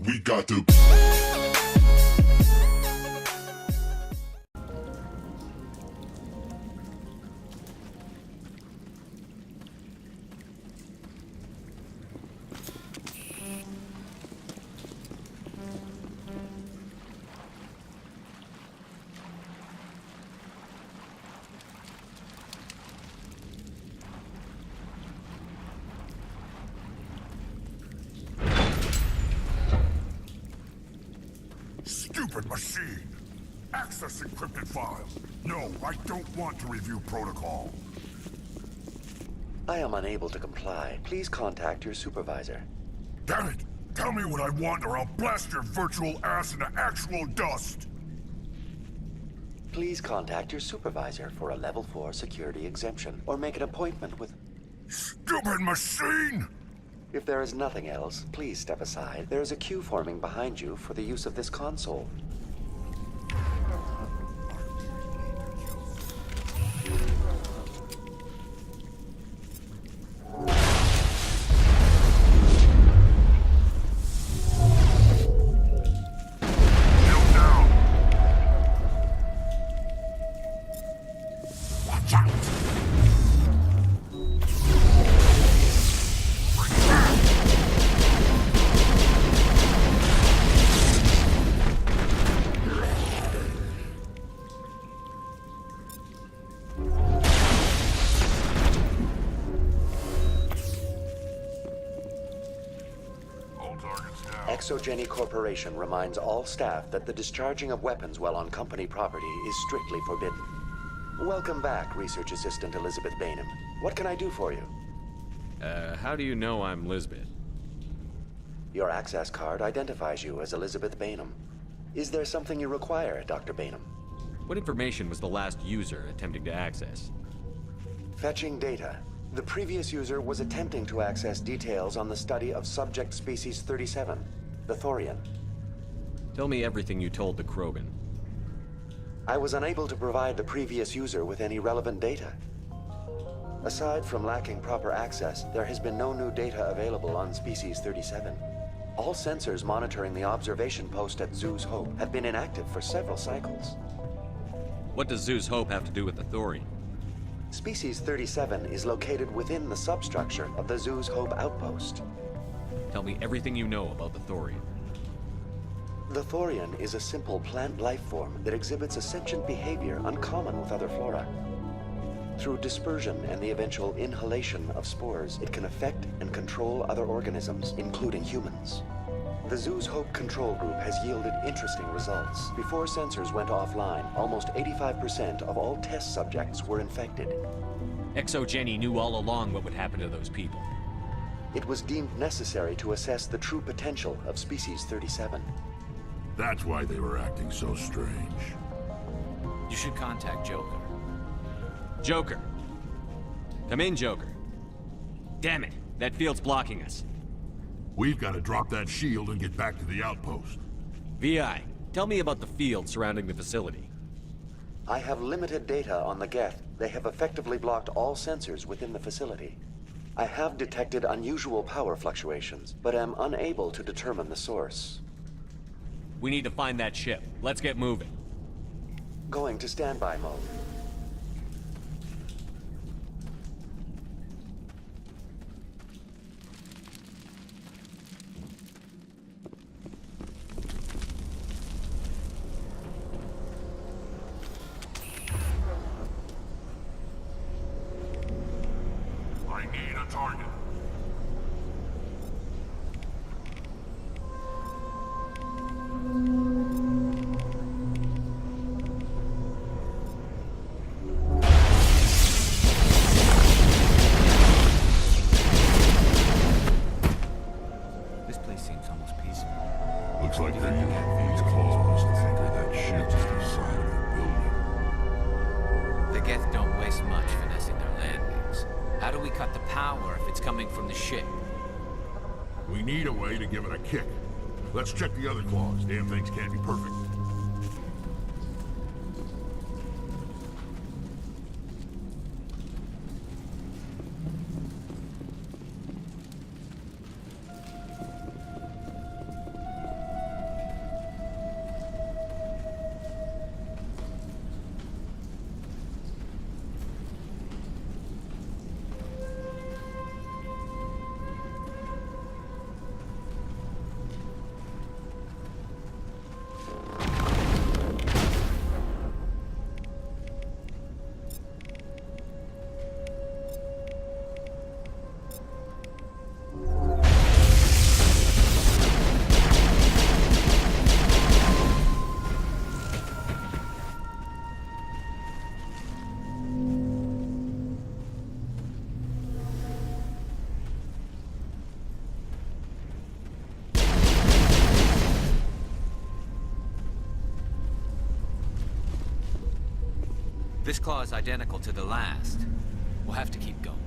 We got to. Stupid machine! Access encrypted file. No, I don't want to review protocol. I am unable to comply. Please contact your supervisor. Damn it! Tell me what I want or I'll blast your virtual ass into actual dust! Please contact your supervisor for a Level 4 security exemption, or make an appointment with... Stupid machine! If there is nothing else, please step aside. There is a queue forming behind you for the use of this console. Exogeny Corporation reminds all staff that the discharging of weapons while on company property is strictly forbidden. Welcome back, Research Assistant Elizabeth Bainham. What can I do for you? How do you know I'm Lisbeth? Your access card identifies you as Elizabeth Bainham. Is there something you require, Dr. Bainham? What information was the last user attempting to access? Fetching data. The previous user was attempting to access details on the study of subject species 37, the Thorian. Tell me everything you told the Krogan. I was unable to provide the previous user with any relevant data. Aside from lacking proper access, there has been no new data available on species 37. All sensors monitoring the observation post at Zhu's Hope have been inactive for several cycles. What does Zhu's Hope have to do with the Thorian? Species 37 is located within the substructure of the Zhu's Hope outpost. Tell me everything you know about the Thorian. The Thorian is a simple plant life form that exhibits a sentient behavior uncommon with other flora. Through dispersion and the eventual inhalation of spores, it can affect and control other organisms, including humans. The Zhu's Hope control group has yielded interesting results. Before sensors went offline, almost 85% of all test subjects were infected. Exogeny knew all along what would happen to those people. It was deemed necessary to assess the true potential of species 37. That's why they were acting so strange. You should contact Joker. Joker! Come in, Joker. Damn it, that field's blocking us. We've got to drop that shield and get back to the outpost. VI, tell me about the field surrounding the facility. I have limited data on the Geth. They have effectively blocked all sensors within the facility. I have detected unusual power fluctuations, but am unable to determine the source. We need to find that ship. Let's get moving. Going to standby mode. I need a target. This place seems almost peaceful. Looks like they're using these claws to anchor that ship to the side of the building. The Geth don't waste much finessing their landings. How do we cut the power if it's coming from the ship? We need a way to give it a kick. Let's check the other claws. Damn things can't be perfect. This claw is identical to the last. We'll have to keep going.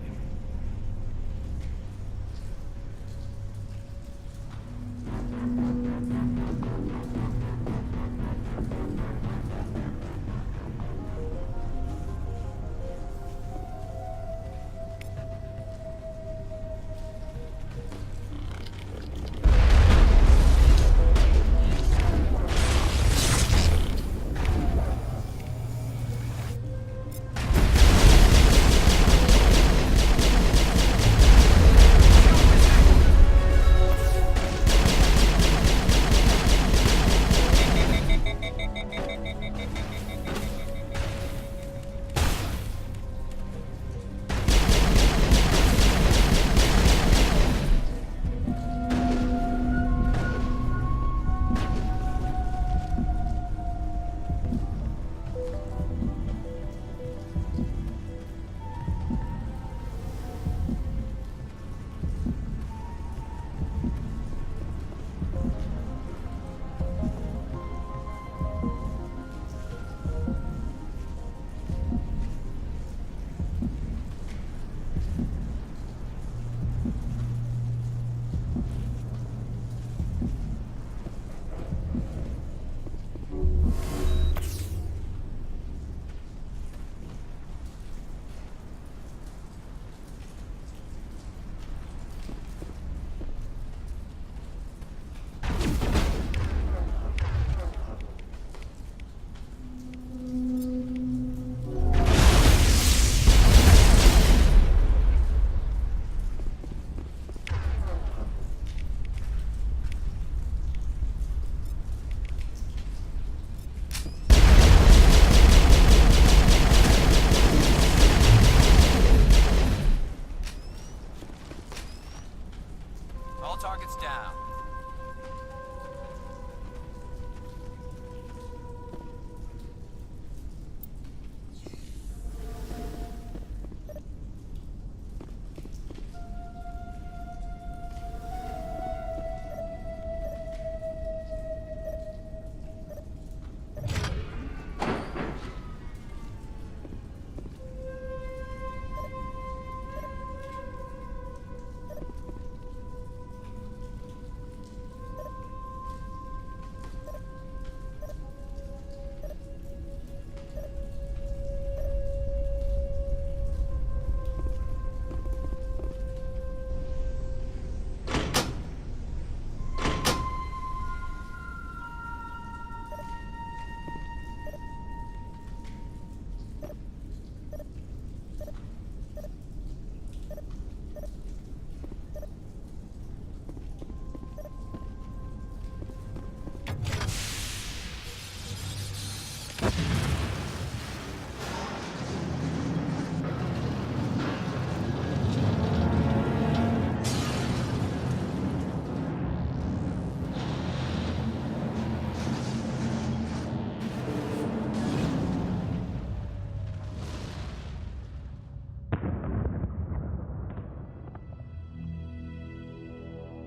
All targets down.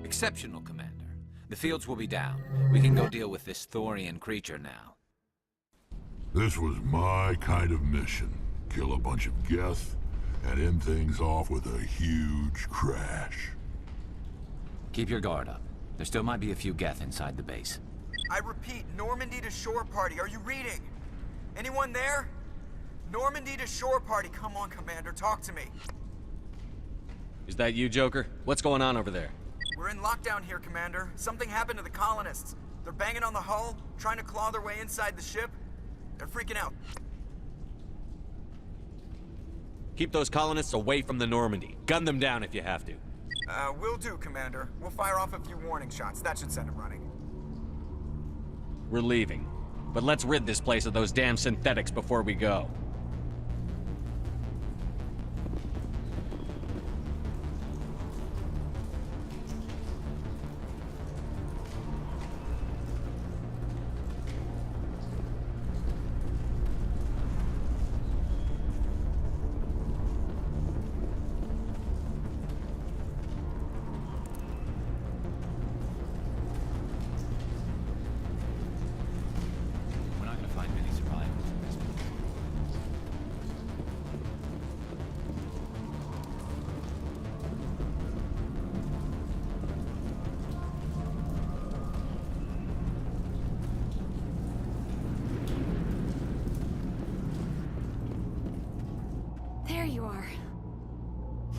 Exceptional, Commander. The fields will be down. We can go deal with this Thorian creature now. This was my kind of mission. Kill a bunch of Geth, and end things off with a huge crash. Keep your guard up. There still might be a few Geth inside the base. I repeat, Normandy to shore party. Are you reading? Anyone there? Normandy to shore party. Come on, Commander, talk to me. Is that you, Joker? What's going on over there? We're in lockdown here, Commander. Something happened to the colonists. They're banging on the hull, trying to claw their way inside the ship. They're freaking out. Keep those colonists away from the Normandy. Gun them down if you have to. Will do, Commander. We'll fire off a few warning shots. That should set them running. We're leaving. But let's rid this place of those damn synthetics before we go. We're not gonna find many survivors in this place.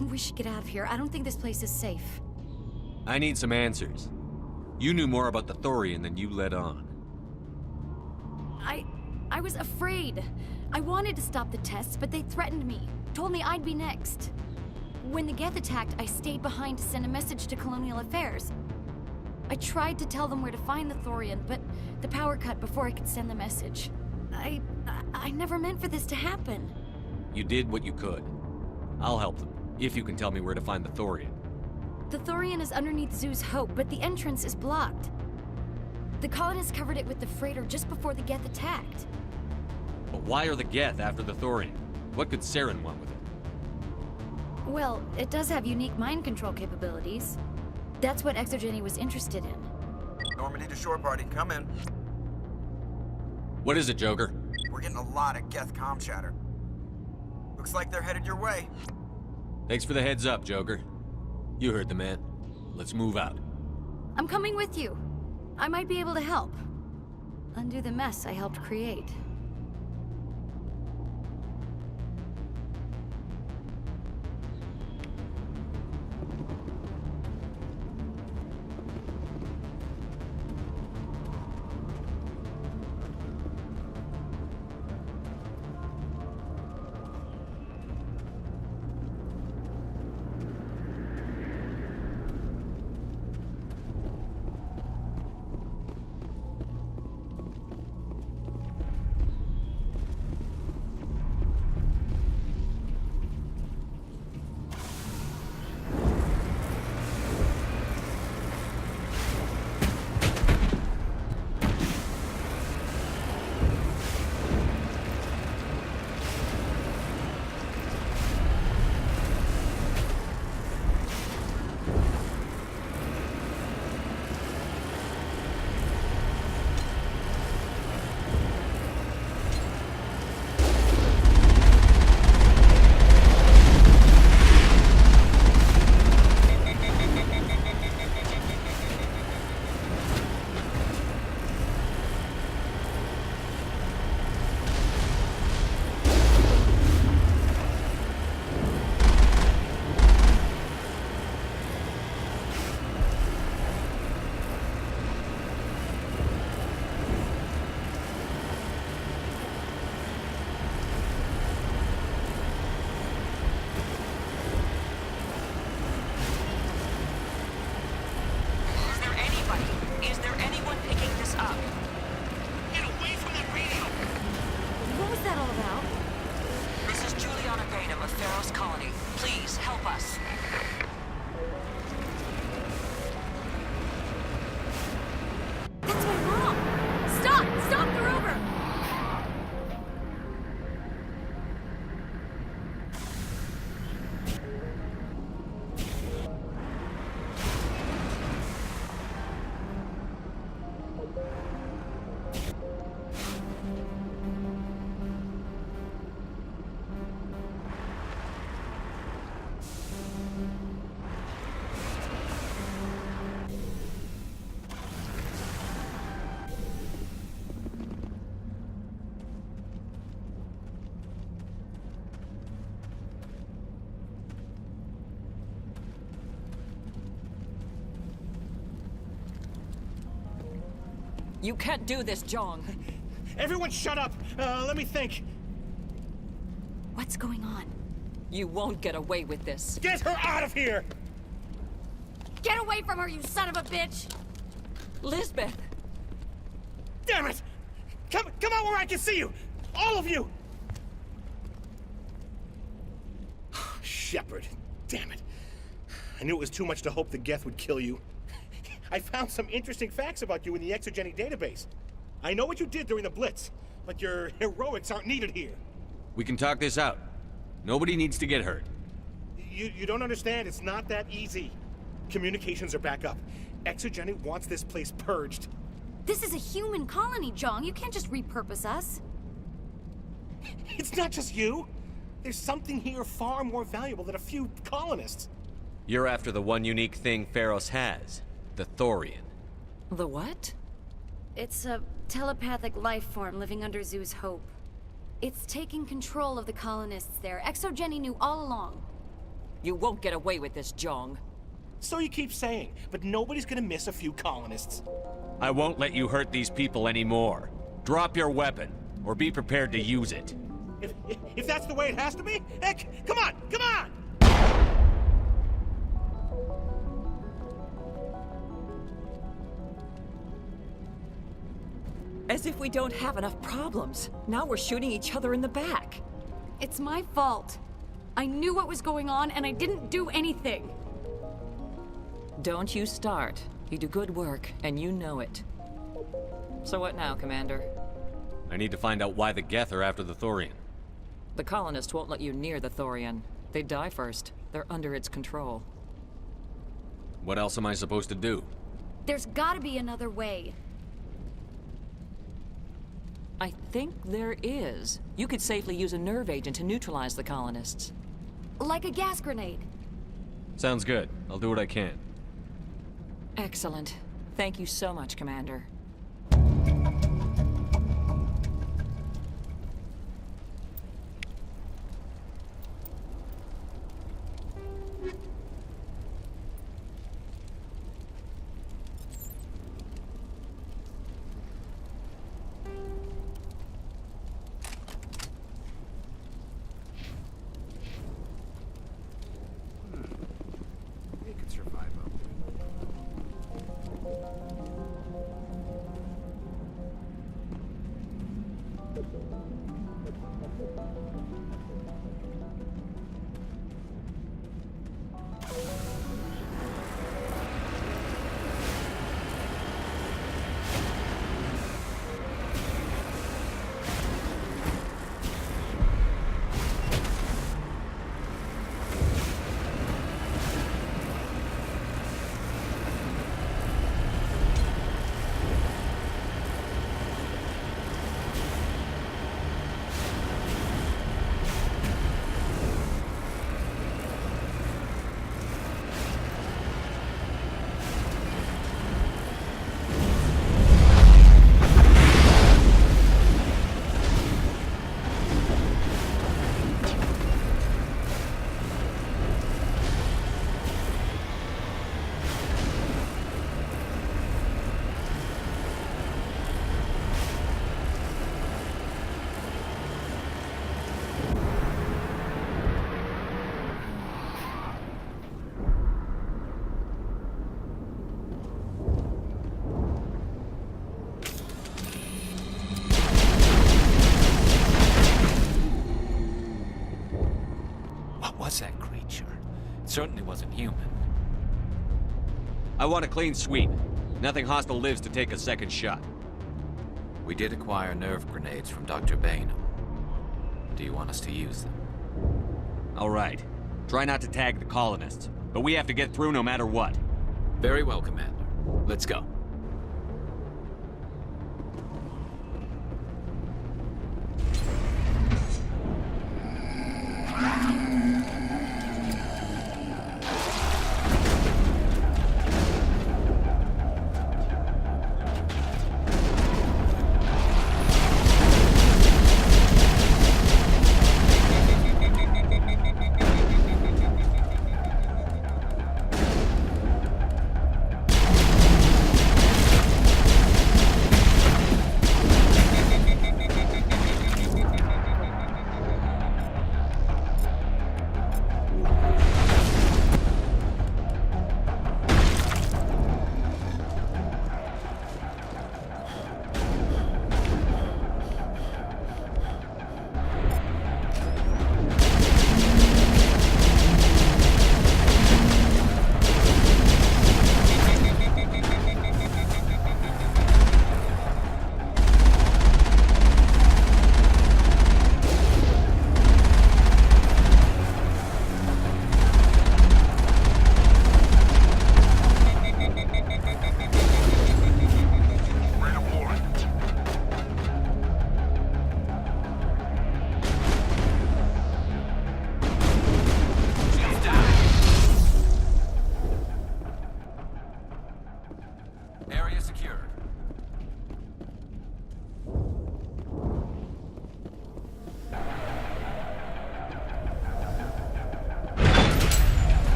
We should get out of here. I don't think this place is safe. I need some answers. You knew more about the Thorian than you let on. I was afraid. I wanted to stop the tests, but they threatened me. Told me I'd be next. When the Geth attacked, I stayed behind to send a message to Colonial Affairs. I tried to tell them where to find the Thorian, but the power cut before I could send the message. I never meant for this to happen. You did what you could. I'll help them, if you can tell me where to find the Thorian. The Thorian is underneath Zoo's Hope, but the entrance is blocked. The colonists covered it with the freighter just before the Geth attacked. But why are the Geth after the Thorian? What could Saren want with it? Well, it does have unique mind control capabilities. That's what Exogeny was interested in. Normandy to shore party, come in. What is it, Joker? We're getting a lot of Geth comm chatter. Looks like they're headed your way. Thanks for the heads up, Joker. You heard the man. Let's move out. I'm coming with you. I might be able to help. Undo the mess I helped create. You can't do this, Jong. Everyone shut up! Let me think. What's going on? You won't get away with this. Get her out of here! Get away from her, you son of a bitch! Lisbeth! Damn it! Come out where I can see you! All of you! Shepard. Damn it. I knew it was too much to hope the Geth would kill you. I found some interesting facts about you in the Exogeny database. I know what you did during the Blitz, but your heroics aren't needed here. We can talk this out. Nobody needs to get hurt. You don't understand. It's not that easy. Communications are back up. Exogeny wants this place purged. This is a human colony, Jong. You can't just repurpose us. It's not just you. There's something here far more valuable than a few colonists. You're after the one unique thing Pharos has. The Thorian. The what? It's a telepathic life form living under Zoo's Hope. It's taking control of the colonists there. Exogeny knew all along. You won't get away with this, Jong. So you keep saying, but nobody's gonna miss a few colonists. I won't let you hurt these people anymore. Drop your weapon, or be prepared to use it. If that's the way it has to be, heck, come on, come on! As if we don't have enough problems. Now we're shooting each other in the back. It's my fault. I knew what was going on and I didn't do anything. Don't you start. You do good work, and you know it. So what now, Commander? I need to find out why the Geth are after the Thorian. The colonists won't let you near the Thorian. They die first. They're under its control. What else am I supposed to do? There's gotta be another way. I think there is. You could safely use a nerve agent to neutralize the colonists. Like a gas grenade. Sounds good. I'll do what I can. Excellent. Thank you so much, Commander. You could survive up. What was that creature? It certainly wasn't human. I want a clean sweep. Nothing hostile lives to take a second shot. We did acquire nerve grenades from Dr. Bainham. Do you want us to use them? All right. Try not to tag the colonists, but we have to get through no matter what. Very well, Commander. Let's go.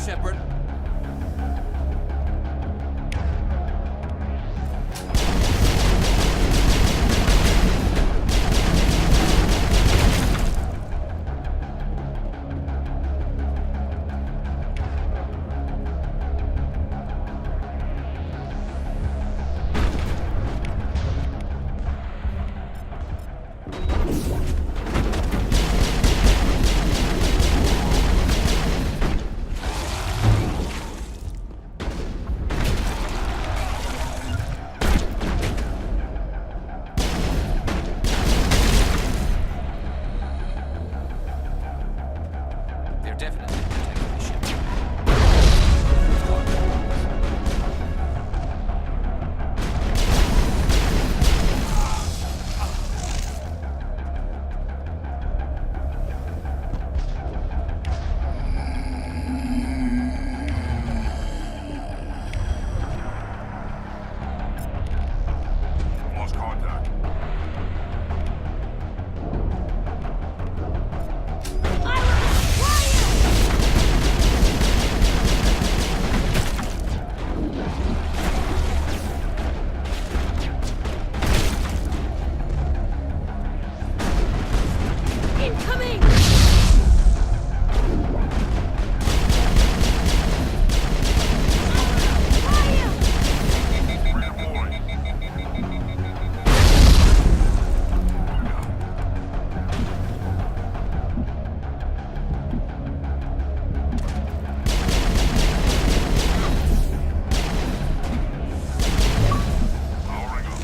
Shepard. They're definitely protecting the ship. Lost contact. Incoming! Powering up.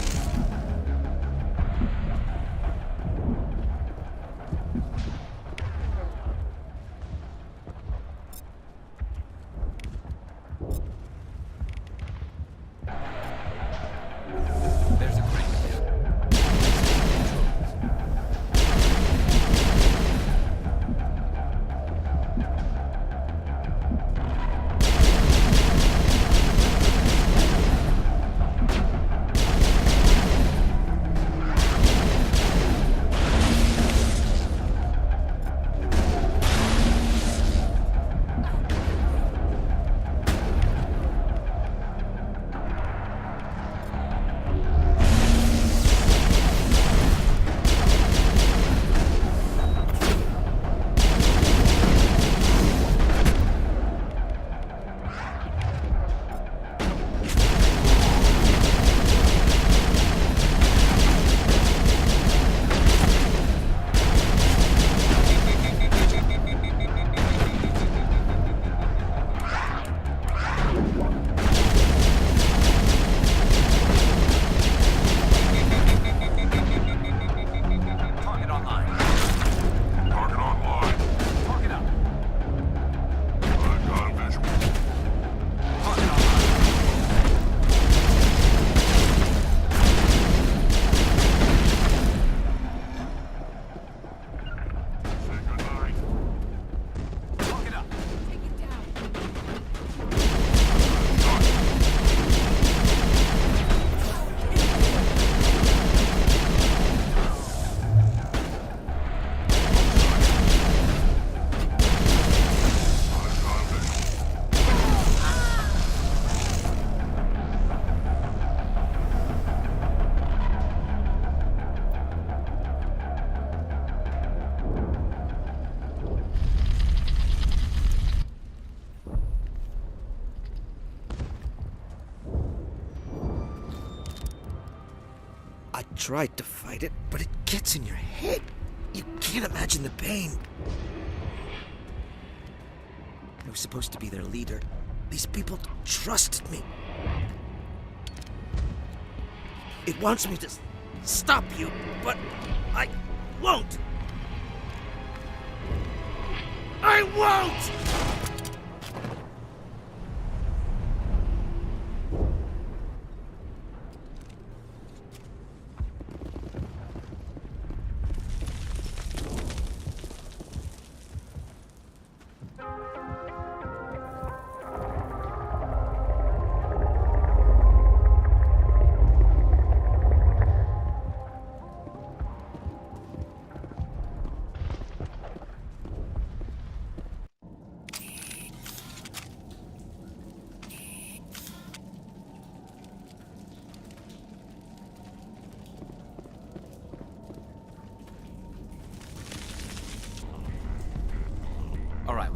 There's a crank there. Target online. Target online. Target up. I've got a visual. Target online. Say goodnight. Target up. Take it down. I've got a visual. I tried to fight it, but it gets in your head. You can't imagine the pain. I was supposed to be their leader. These people trusted me. It wants me to stop you, but I won't. I won't!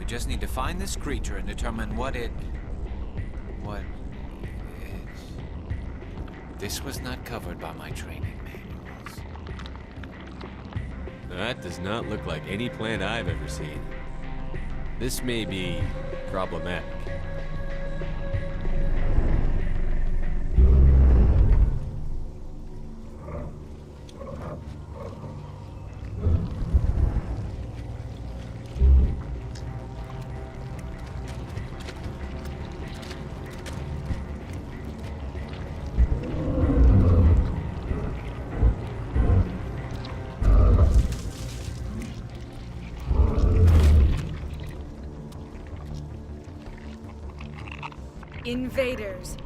We just need to find this creature and determine what it is. This was not covered by my training manuals. That does not look like any plant I've ever seen. This may be problematic. Invaders,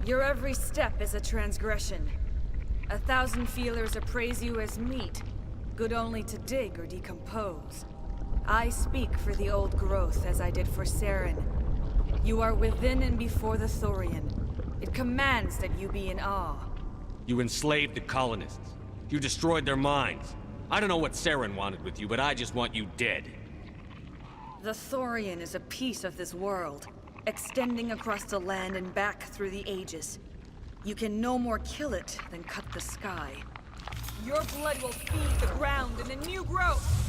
your every step is a transgression. 1,000 feelers appraise you as meat, good only to dig or decompose. I speak for the old growth as I did for Saren. You are within and before the Thorian. It commands that you be in awe. You enslaved the colonists. You destroyed their minds. I don't know what Saren wanted with you, but I just want you dead. The Thorian is a piece of this world, extending across the land and back through the ages. You can no more kill it than cut the sky. Your blood will feed the ground and the new growth!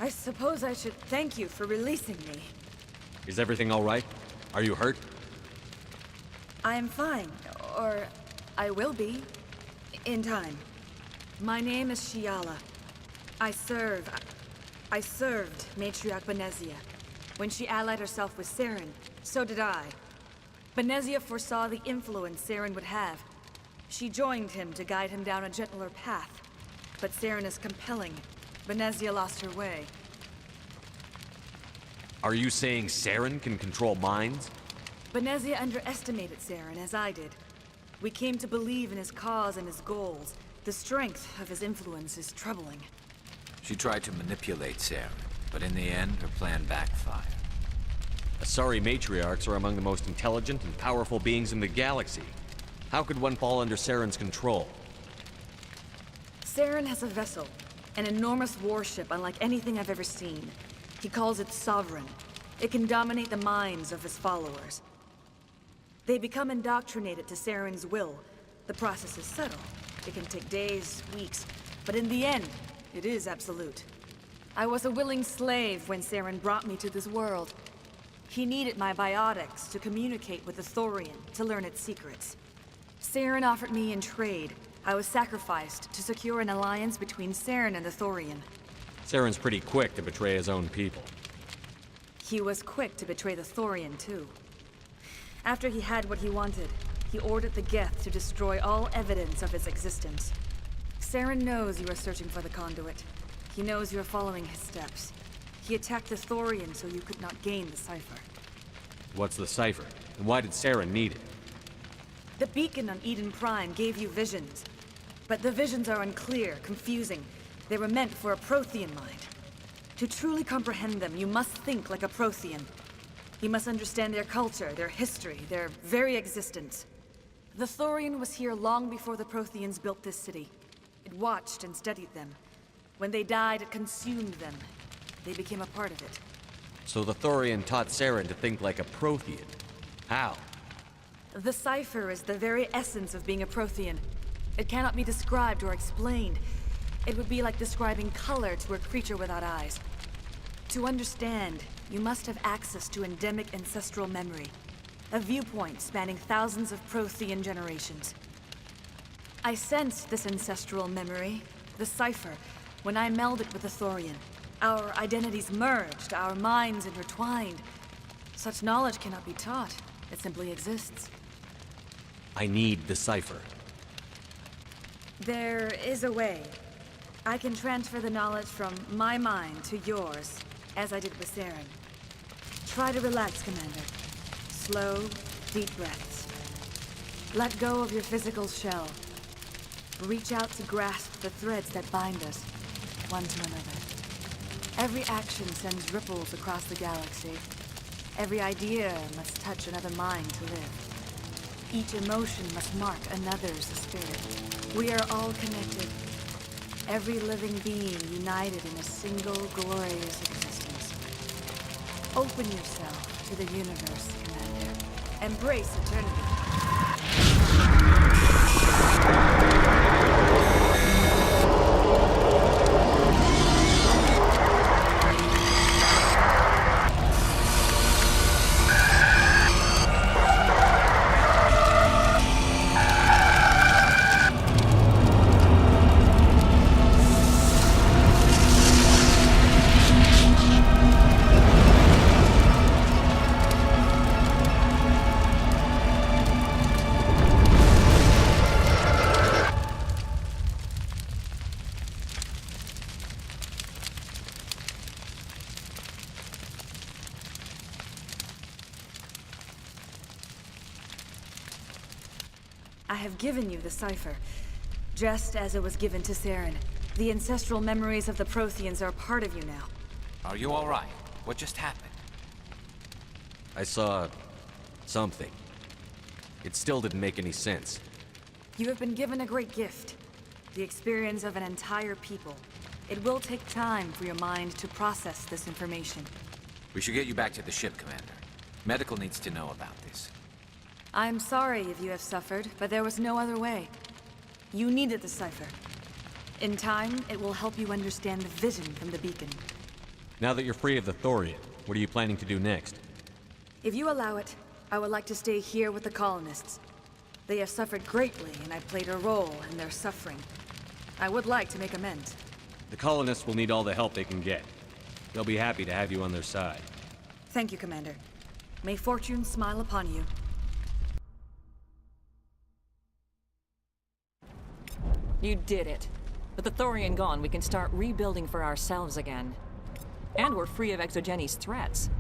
I suppose I should thank you for releasing me. Is everything all right? Are you hurt? I am fine, or I will be, in time. My name is Shiala. I served Matriarch Benezia. When she allied herself with Saren, so did I. Benezia foresaw the influence Saren would have. She joined him to guide him down a gentler path. But Saren is compelling. Benezia lost her way. Are you saying Saren can control minds? Benezia underestimated Saren, as I did. We came to believe in his cause and his goals. The strength of his influence is troubling. She tried to manipulate Saren, but in the end, her plan backfired. Asari matriarchs are among the most intelligent and powerful beings in the galaxy. How could one fall under Saren's control? Saren has a vessel, an enormous warship unlike anything I've ever seen. He calls it Sovereign. It can dominate the minds of his followers. They become indoctrinated to Saren's will. The process is subtle, It can take days, weeks, but in the end, it is absolute. I was a willing slave when Saren brought me to this world. He needed my biotics to communicate with the Thorian, to learn its secrets. Saren offered me in trade. I was sacrificed to secure an alliance between Saren and the Thorian. Saren's pretty quick to betray his own people. He was quick to betray the Thorian, too. After he had what he wanted, he ordered the Geth to destroy all evidence of its existence. Saren knows you are searching for the Conduit. He knows you are following his steps. He attacked the Thorian so you could not gain the cipher. What's the cipher? And why did Saren need it? The beacon on Eden Prime gave you visions. But the visions are unclear, confusing. They were meant for a Prothean mind. To truly comprehend them, you must think like a Prothean. You must understand their culture, their history, their very existence. The Thorian was here long before the Protheans built this city. It watched and studied them. When they died, it consumed them. They became a part of it. So the Thorian taught Saren to think like a Prothean. How? The cipher is the very essence of being a Prothean. It cannot be described or explained. It would be like describing color to a creature without eyes. To understand, you must have access to endemic ancestral memory. A viewpoint spanning thousands of Prothean generations. I sensed this ancestral memory, the cipher, when I melded with the Thorian. Our identities merged, our minds intertwined. Such knowledge cannot be taught. It simply exists. I need the cipher. There is a way. I can transfer the knowledge from my mind to yours, as I did with Saren. Try to relax, Commander. Slow, deep breaths. Let go of your physical shell. Reach out to grasp the threads that bind us, one to another. Every action sends ripples across the galaxy. Every idea must touch another mind to live. Each emotion must mark another's spirit. We are all connected. Every living being united in a single glorious existence. Open yourself to the universe, Commander. Embrace eternity. I have given you the cipher, just as it was given to Saren. The ancestral memories of the Protheans are part of you now. Are you all right? What just happened? I saw... something. It still didn't make any sense. You have been given a great gift. The experience of an entire people. It will take time for your mind to process this information. We should get you back to the ship, Commander. Medical needs to know about this. I'm sorry if you have suffered, but there was no other way. You needed the cipher. In time, it will help you understand the vision from the beacon. Now that you're free of the Thorian, what are you planning to do next? If you allow it, I would like to stay here with the colonists. They have suffered greatly, and I played a role in their suffering. I would like to make amends. The colonists will need all the help they can get. They'll be happy to have you on their side. Thank you, Commander. May fortune smile upon you. You did it. With the Thorian gone, we can start rebuilding for ourselves again. And we're free of Exogenes' threats.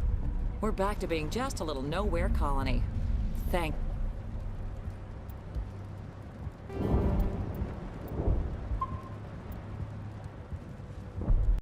We're back to being just a little nowhere colony. Thank